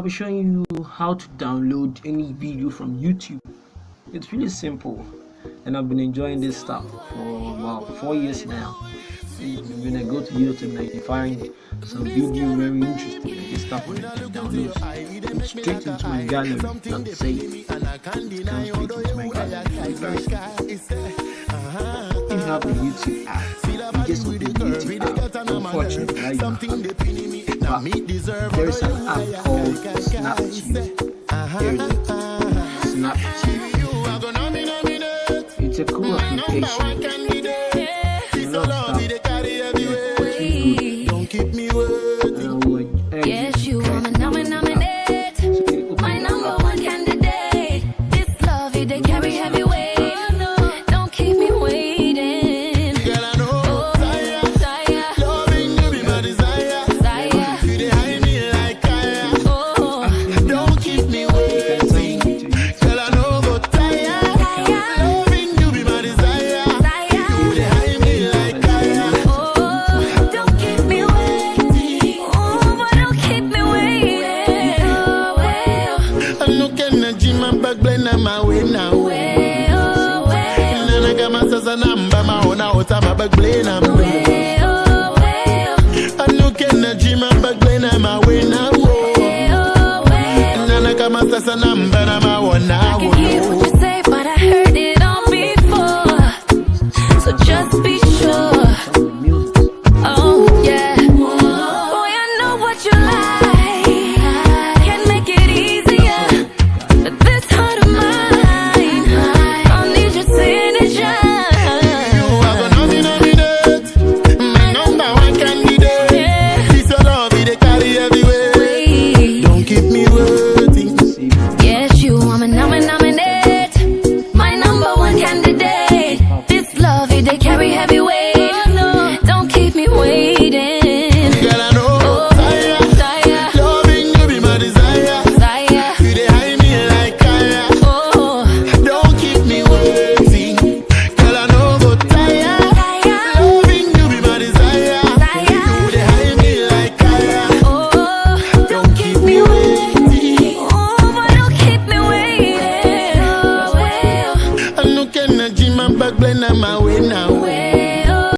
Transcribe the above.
I'll be showing you how to download any video from YouTube. It's really simple, and I've been enjoying this stuff for about 4 years now. When I go to YouTube, I find some video very interesting. I just tap on it and download. It's straight into my gallery, not save. It comes straight into my gallery. Very simple. If you have the YouTube app, you just open the YouTube app. Unfortunately, I don't have it. But there's an app called Snapchat. Here it is. Snapchat. It's a cool application. Yes, you wanna nominate my number one candidate. This love, they carry heavy weight. Don't keep me waiting. Girl, I know, desire, loving you be my desire. You dey hide me like fire. Don't keep me waiting. Girl, I know, go tire. Loving you be my desire. You dey hide me like fire. Don't keep me waiting. But don't keep me waiting. I'm looking at Jim and back blend on my way now. Nana got my sister number, my own out of my back blend on me. I'm looking at Jim and back blend on my way now. Nana got my sister number, my own now. I can hear what you say, but I heard it all before. So just be sure.